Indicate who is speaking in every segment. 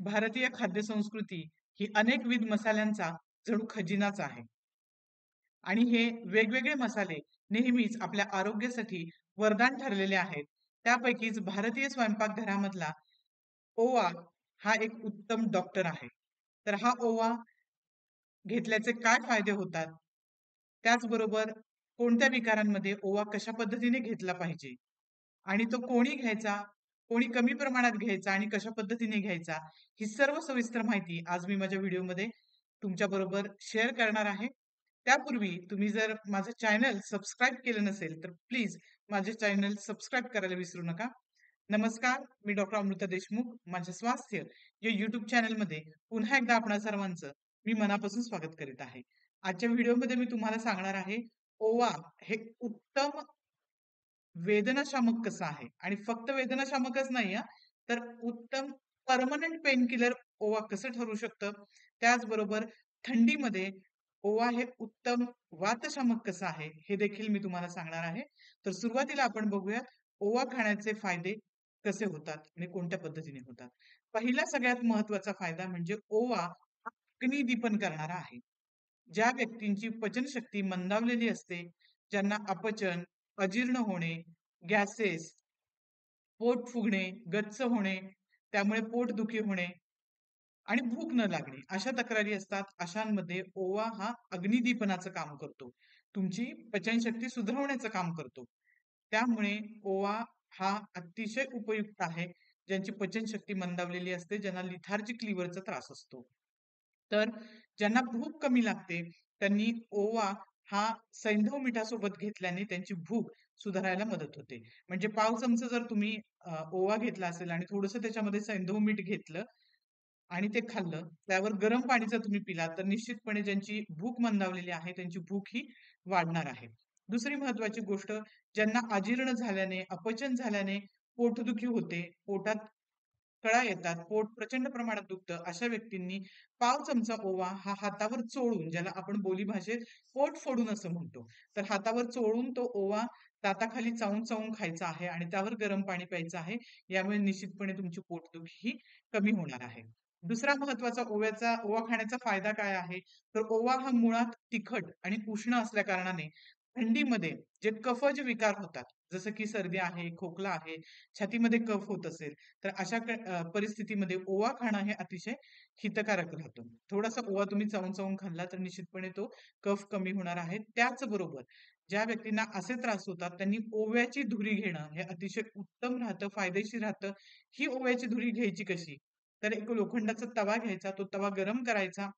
Speaker 1: भारतीय खाद्यसंस्कृती ही अनेकविध मसाल्यांचा जणू खजिनाच आहे आणि हे वेगवेगळे मसाले नेहमीच आपल्या आरोग्यासाठी वरदान ठरलेले आहेत. त्यापैकीच भारतीय स्वयंपाकघरामधला ओवा हा एक उत्तम डॉक्टर आहे. तर हा ओवा घेतल्याचे काय फायदे होतात? त्याचबरोबर कोणत्या विकारांमध्ये ओवा कशा पद्धतीने घेतला पाहिजे? आणि तो कोणी घ्यायचा, कोणी कमी प्रमाणात घ्यायचा आणि कशा पद्धतीने घ्यायचा, ही सर्व सविस्तर माहिती आज मी माझ्या व्हिडिओमध्ये तुमच्याबरोबर शेअर करणार आहे. त्यापूर्वी तुम्ही जर माझं चॅनल सबस्क्राईब केलं नसेल, तर प्लीज माझे चॅनल सबस्क्राईब करायला विसरू नका. नमस्कार, मी डॉक्टर अमृता देशमुख. माझ्या स्वास्थ्य या YouTube चॅनलमध्ये पुन्हा एकदा आपणा सर्वांचं मी मनापासून स्वागत करीत आहे. आजच्या व्हिडिओमध्ये मी तुम्हाला सांगणार आहे, ओवा हे उत्तम वेदनाशामक कसं आहे आणि फक्त वेदनाशामकच नाही हां, तर उत्तम पर्मनंट पेन किलर ओवा कसं ठरू शकतं. त्याचबरोबर थंडीमध्ये ओवा हे उत्तम वातशामक कसं आहे, हे देखील मी तुम्हाला सांगणार आहे. तर सुरुवातीला आपण बघूयात ओवा खाण्याचे फायदे कसे होतात आणि कोणत्या पद्धतीने होतात. पहिला सगळ्यात महत्त्वाचा फायदा म्हणजे ओवा हा अग्निदीपन करणारा आहे. ज्या व्यक्तींची पचनशक्ती मंदावलेली असते, ज्यांना अपचन, अजीर्ण होणे, गॅसेस, पोट फुगणे, गच्च होणे, त्यामुळे पोटदुखी होणे आणि भूक न लागणे अशा तक्रारी असतात. अशांमध्ये ओवा हा अग्निदीपनाचं काम करतो. तुमची पचनशक्ती सुधारवण्याचं काम करतो. त्यामुळे ओवा हा अतिशय उपयुक्त आहे. ज्यांची पचनशक्ती मंदावलेली असते, ज्यांना लिथार्जिक लिव्हरचा त्रास असतो. तर ज्यांना भूक कमी लागते, त्यांनी ओवा हा सैंधव मिठासोबत घेतल्याने त्यांची भूक सुधारायला मदत होते. म्हणजे पाव चमचा जर तुम्ही ओवा घेतला असेल आणि थोडंसं त्याच्यामध्ये सैंधव मीठ घेतलं आणि ते खाल्लं, त्यावर गरम पाणी जर तुम्ही पिलात, तर निश्चितपणे ज्यांची भूक मंदावलेली आहे, त्यांची भूक ही वाढणार आहे. दुसरी महत्त्वाची गोष्ट, ज्यांना अजीर्ण झाल्याने, अपचन झाल्याने पोटदुखी होते, पोटात कळा येतात, पोट प्रचंड प्रमाणात दुखतं, अशा व्यक्तींनी पाव चमचा ओवा हा हातावर चोळून, ज्याला आपण बोलीभाषेत पोट फोडून असं म्हणतो, तर हातावर चोळून तो ओवा दाताखाली चावून-चावून खायचा आहे आणि त्यावर गरम पाणी प्यायचं आहे. यामुळे निश्चितपणे तुमची पोटदुखी ही कमी होणार आहे. दुसरा महत्त्वाचा ओवा खाण्याचा फायदा काय आहे? तर ओवा हा मुळात तिखट आणि उष्ण असल्या कारणाने थंडीमध्ये जे कफज विकार होतात, जसं की सर्दी आहे, खोकला आहे, छातीमध्ये कफ होत असेल, तर अशा परिस्थितीमध्ये ओवा खाणं हे अतिशय हितकारक राहतं. थोडासा ओवा तुम्ही चावून-चावून खाल्ला तर निश्चितपणे तो कफ कमी होणार आहे. त्याचबरोबर ज्या व्यक्तींना असे त्रास होतात, त्यांनी ओव्याची धुरी घेणं हे अतिशय उत्तम राहतं, फायदेशीर राहतं. ही ओव्याची धुरी घ्यायची कशी? तर एक लोखंडाचा तवा घ्यायचा, तो तवा गरम करायचा.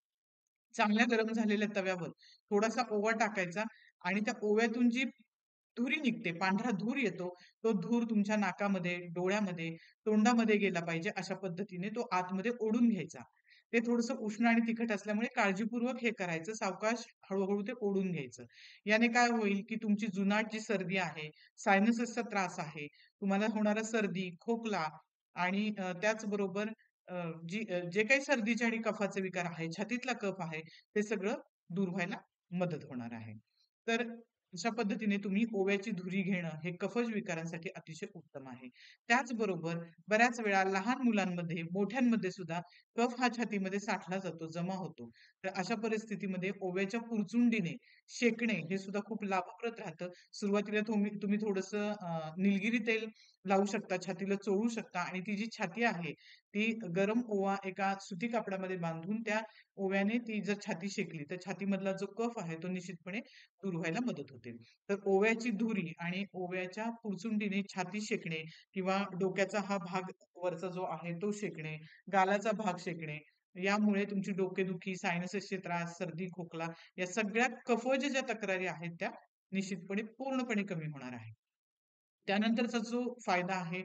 Speaker 1: चांगल्या गरम झालेल्या तव्यावर थोडासा ओवा टाकायचा आणि त्या ओव्यातून जी धुरी निघते, पांढरा धूर येतो, तो धूर तुमच्या नाकामध्ये, डोळ्यामध्ये, तोंडामध्ये गेला पाहिजे, अशा पद्धतीने तो आतमध्ये ओढून घ्यायचा. ते थोडंसं उष्ण आणि तिखट असल्यामुळे काळजीपूर्वक हे करायचं. सावकाश हळू ते ओढून घ्यायचं. याने काय होईल, की तुमची जुनाट जी सर्दी आहे, सायनसेसचा त्रास आहे, तुम्हाला होणारा सर्दी, खोकला आणि त्याचबरोबर जे काही सर्दीचे आणि कफाचे विकार आहे, छातीतला कफ आहे, ते सगळं दूर व्हायला मदत होणार आहे. तर अशा पद्धतीने तुम्ही ओव्याची धुरी घेणं हे कफज विकारांसाठी अतिशय उत्तम आहे. त्याचबरोबर बऱ्याच वेळा लहान मुलांमध्ये, मोठ्यांमध्ये सुद्धा कफ हा छातीमध्ये साठला जातो, जमा होतो. तर अशा परिस्थितीमध्ये ओव्याच्या पुरचुंडीने शेकणे हे सुद्धा खूप लाभप्रद राहतं. सुरुवातीला तुम्ही तुम्ही थोडंसं निलगिरी तेल लावू शकता, छातीला चोळू शकता आणि ती जी छाती आहे, ती गरम ओवा एका सुती कापडामध्ये बांधून त्या ओव्याने ती जर छाती शेकली, तर छातीमधला जो कफ आहे, तो निश्चितपणे दूर व्हायला मदत होते. तर ओव्याची धुरी आणि ओव्याच्या पुरचुंडीने छाती शेकणे किंवा डोक्याचा हा भाग वरचा जो आहे तो शेकणे, गालाचा भाग शेकणे, यामुळे तुमची डोकेदुखी, सायनसेसचे त्रास, सर्दी, खोकला या सगळ्या कफज ज्या तक्रारी आहेत त्या निश्चितपणे पूर्णपणे कमी होणार आहे. त्यानंतरचा जो फायदा आहे,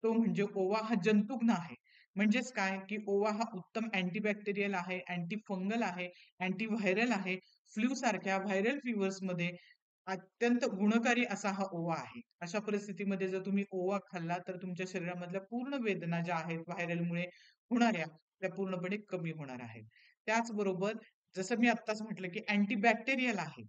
Speaker 1: तो म्हणजे ओवा हा जंतुघ्न आहे. म्हणजेच काय, की ओवा हा उत्तम अँटिबॅक्टेरियल आहे, अँटिफंगल आहे, अँटिव्हायरल आहे. फ्लू सारख्या व्हायरल फीव्हर्समध्ये अत्यंत गुणकारी असा हा ओवा आहे. अशा परिस्थितीमध्ये जर तुम्ही ओवा खाल्ला, तर तुमच्या शरीरामधल्या पूर्ण वेदना ज्या आहेत व्हायरलमुळे होणाऱ्या, त्या पूर्णपणे कमी होणार आहेत. त्याचबरोबर जसं मी आत्ताच म्हटलं, की अँटिबॅक्टेरियल आहे.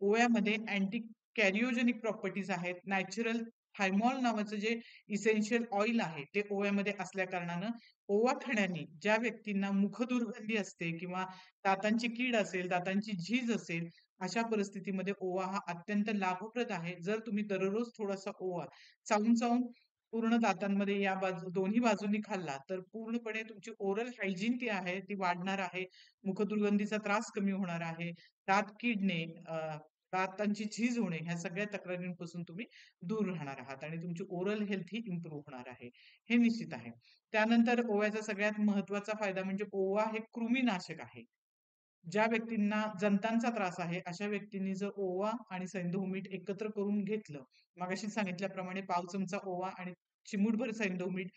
Speaker 1: ओव्यामध्ये अँटी कॅरिओजेनिक प्रॉपर्टीज आहेत, नॅचरल थायमॉल नावाचं जे इसेन्शियल ऑइल आहे ते ओव्यामध्ये असल्या कारणानं ओवा खाण्याने ज्या व्यक्तींना मुखदुर्गंधी असते किंवा दातांची कीड असेल, दातांची झीज असेल, अशा परिस्थितीमध्ये ओवा हा अत्यंत लाभप्रद आहे. जर तुम्ही दररोज थोडासा ओवा चावून-चावून पूर्ण दातांमध्ये या बाजू दोन्ही बाजूंनी खाल्ला, तर पूर्णपणे तुमची ओरल हायजीन ती आहे, ती वाढणार आहे. मुखदुर्गंधीचा त्रास कमी होणार आहे. दात किडणे, दातांची झीज होणे, ह्या सगळ्या तक्रारींपासून तुम्ही दूर राहणार आहात आणि तुमची ओरल हेल्थ ही इम्प्रूव्ह होणार आहे. हे निश्चित आहे. त्यानंतर ओव्याचा सगळ्यात महत्त्वाचा फायदा म्हणजे ओवा हे कृमीनाशक आहे. ज्या व्यक्तींना जंतांचा त्रास आहे, अशा व्यक्तींनी जर ओवा आणि सैंधव मीठ एकत्र करून घेतलं, मगाशी सांगितल्याप्रमाणे पाव चमचा ओवा आणि चिमूटभर सैंधव मीठ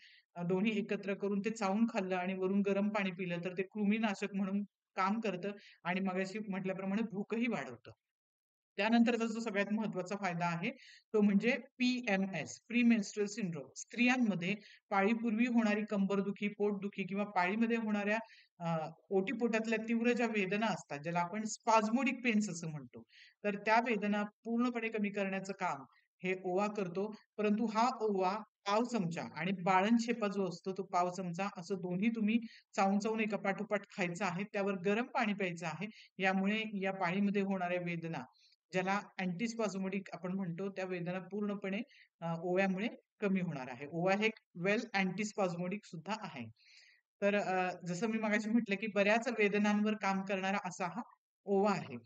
Speaker 1: दोन्ही एकत्र करून ते चावून खाल्लं आणि वरून गरम पाणी पिलं, तर ते कृमीनाशक म्हणून काम करतं आणि मगाशी म्हटल्याप्रमाणे भूकही वाढवतं. त्यानंतरचा जो सगळ्यात महत्त्वाचा फायदा आहे, तो म्हणजे PMS, प्री मेन्स्ट्रुअल सिंड्रोम. स्त्रियांमध्ये पाळीपूर्वी होणारी कंबरदुखी, पोटदुखी किंवा पाळीमध्ये होणाऱ्या ओटीपोटातल्या तीव्र ज्या वेदना असतात, ज्याला आपण स्पाझमोडिक पेन्स असं म्हणतो. तर त्या वेदना पूर्णपणे कमी करण्याचं काम हे ओवा करतो. परंतु हा ओवा पाव चमचा आणि बाळंतशेपा जो असतो तो पाव चमचा असं दोन्ही तुम्ही चावून-चावून एकापाठोपाठ खायचं आहे. त्यावर गरम पाणी प्यायचं आहे. यामुळे या पाळीमध्ये होणाऱ्या वेदना, ज्याला अँटिस्पाझमोडिक आपण म्हणतो, त्या वेदना पूर्णपणे ओव्यामुळे कमी होणार आहे. ओवा हे एक वेल अँटिस्पाझमोडिक सुद्धा आहे. तर जसं मी मगाशी म्हटलं, की बऱ्याच वेदनांवर काम करणारा असा हा ओवा आहे.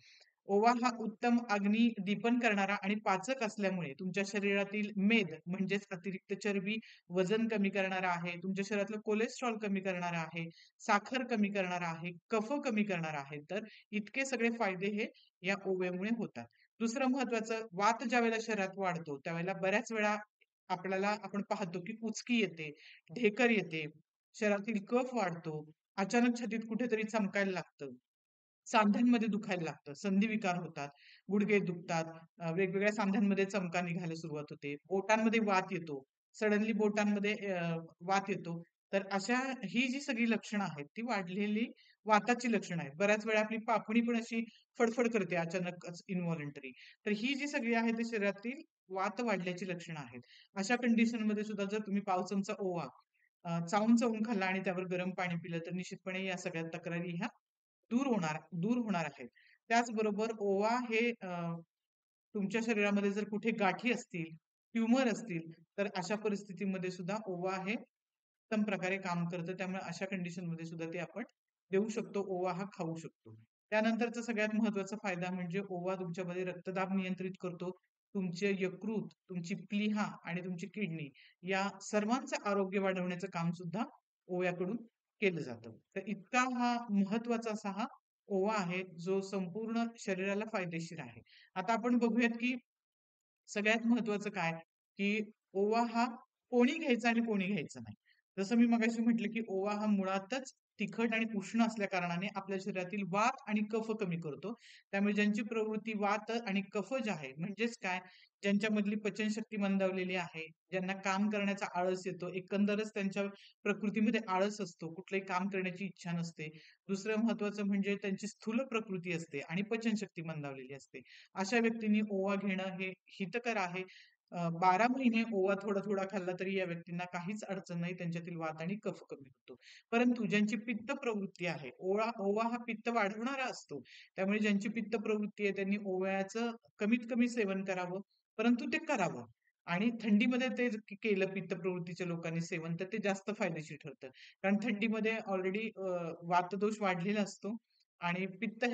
Speaker 1: ओवा हा उत्तम अग्निदीपन करणारा आणि पाचक असल्यामुळे तुमच्या शरीरातील मेद म्हणजेच अतिरिक्त चरबी, वजन कमी करणारा आहे. तुमच्या शरीरातलं कोलेस्ट्रॉल कमी करणारा आहे. साखर कमी करणारा आहे. कफ कमी करणारा आहे. तर इतके सगळे फायदे हे या ओव्यामुळे होतात. दुसरं महत्वाचं, वात ज्यावेळेला शरीरात वाढतो, त्यावेळेला बऱ्याच वेळा आपल्याला आपण पाहतो, की उचकी येते, ढेकर येते, शरीरातील कफ वाढतो, अचानक छातीत कुठेतरी चमकायला लागतं. सांध्यांमध्ये दुखायला लागतं, संधिविकार होतात, गुडघे दुखतात, वेगवेगळ्या सांध्यांमध्ये चमका निघायला सुरुवात होते, बोटांमध्ये वात येतो, सडनली बोटांमध्ये वात येतो. तर अशा ही जी सगळी लक्षणं आहेत, ती वाढलेली वाताची लक्षणं आहेत. बऱ्याच वेळा आपली पापणी पण अशी फडफड करते अचानकच इन्व्हॉलंटरी. तर ही जी सगळी आहेत, ती शरीरातील वात वाढल्याची लक्षणं आहेत. अशा कंडिशनमध्ये सुद्धा जर तुम्ही पाव चमचा ओवा चावून-चावून खाल्ला आणि त्यावर गरम पाणी पिलं, तर निश्चितपणे या सगळ्या तक्रारी ह्या दूर होणार आहेत. त्याचबरोबर ओवा हे तुमच्या शरीरामध्ये जर कुठे गाठी असतील, ट्यूमर असतील, तर अशा परिस्थितीमध्ये सुद्धा ओवा हे उत्तम प्रकारे काम करतं. त्यामुळे अशा कंडिशनमध्ये सुद्धा ते आपण देऊ शकतो. ओवा हा खाऊ शकतो. त्यानंतरचा सगळ्यात महत्त्वाचा फायदा म्हणजे ओवा तुमच्यामध्ये रक्तदाब नियंत्रित करतो. तुमचे यकृत, तुमची प्लीहा आणि तुमची किडनी या सर्वांचं आरोग्य वाढवण्याचं काम सुद्धा ओव्याकडून केलं जातं. तर इतका हा महत्त्वाचा असा हा ओवा आहे, जो संपूर्ण शरीराला फायदेशीर आहे. आता आपण बघूयात, की सगळ्यात महत्त्वाचं काय, की ओवा हा कोणी घ्यायचा आणि कोणी घ्यायचा नाही. जसं मी मगाशी म्हटलं, की ओवा हा मुळातच तिखट आणि उष्ण असल्या कारणाने आपल्या शरीरातील वात आणि कफ कमी करतो. त्यामुळे ज्यांची प्रवृत्ती वात आणि कफज आहे, म्हणजेच काय, ज्यांच्यामधली पचनशक्ती मंदावलेली आहे, ज्यांना काम करण्याचा आळस येतो, एकंदरच त्यांच्या प्रकृतीमध्ये आळस असतो, कुठलंही काम करण्याची इच्छा नसते. दुसरं महत्त्वाचं म्हणजे त्यांची स्थूल प्रकृती असते आणि पचनशक्ती मंदावलेली असते. अशा व्यक्तींनी ओवा घेणं हे हितकर आहे. 12 महिने ओवा थोडा-थोडा खाल्ला तरी या व्यक्तींना काहीच अडचण नाही. त्यांच्यातील वात आणि कफ कमी होतो. परंतु ज्यांची पित्त प्रवृत्ती आहे, ओवा हा पित्त वाढवणारा असतो. त्यामुळे ज्यांची पित्त प्रवृत्ती आहे त्यांनी ओव्याचं कमीत कमी सेवन करावं, परंतु ते करावं. आणि थंडीमध्ये ते केलं पित्त प्रवृत्तीच्या लोकांनी सेवन, तर ते जास्त फायदेशीर ठरतं. कारण थंडीमध्ये ऑलरेडी वातदोष वाढलेला असतो आणि पित्त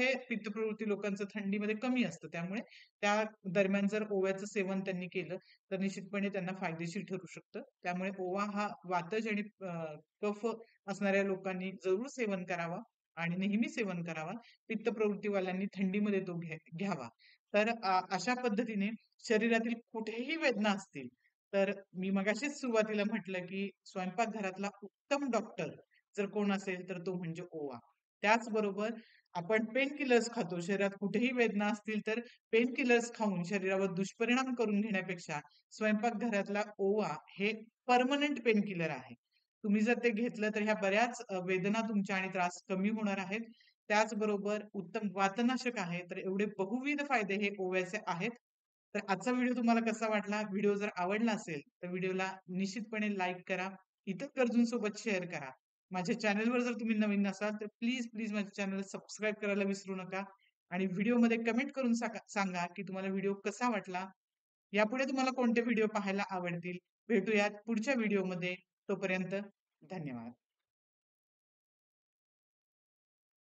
Speaker 1: प्रवृत्ती लोकांचं थंडीमध्ये कमी असतं. त्यामुळे त्या दरम्यान जर ओव्याचं सेवन त्यांनी केलं, तर निश्चितपणे त्यांना फायदेशीर ठरू शकतं. त्यामुळे ओवा हा वातज आणि कफ असणाऱ्या लोकांनी जरूर सेवन करावा आणि नेहमी सेवन करावा. पित्त प्रवृत्तीवाल्यांनी थंडीमध्ये तो घ्यावा. तर अशा पद्धतीने शरीरातील कुठेही वेदना असतील, तर मी मगाशीच सुरुवातीला म्हटलं, की स्वयंपाकघरातला उत्तम डॉक्टर जर कोण असेल, तर तो म्हणजे ओवा. त्याचबरोबर आपण पेन किलर्स खातो. शरीरात कुठेही वेदना असतील, तर पेन किलर्स खाऊन शरीरावर दुष्परिणाम करून घेण्यापेक्षा स्वयंपाकघरातला ओवा हे पर्मनंट पेन किलर आहे. तुम्ही जर ते घेतलं, तर ह्या बऱ्याच वेदना तुमच्या आणि त्रास कमी होणार आहेत. त्याचबरोबर उत्तम वातनाशक आहे. तर एवढे बहुविध फायदे हे ओव्याचे आहेत. तर आजचा व्हिडिओ तुम्हाला कसा वाटला? व्हिडिओ जर आवडला असेल, तर व्हिडिओला निश्चितपणे लाईक करा. इतर गरजूंसोबत शेअर करा. माझ्या चॅनलवर जर तुम्ही नवीन असाल, तर प्लीज माझ्या चॅनलला सबस्क्राईब करायला विसरू नका. आणि व्हिडिओमध्ये कमेंट करून सांगा, की तुम्हाला व्हिडिओ कसा वाटला? यापुढे तुम्हाला कोणते व्हिडिओ पाहायला आवडतील? भेटूयात पुढच्या व्हिडिओमध्ये. तोपर्यंत धन्यवाद.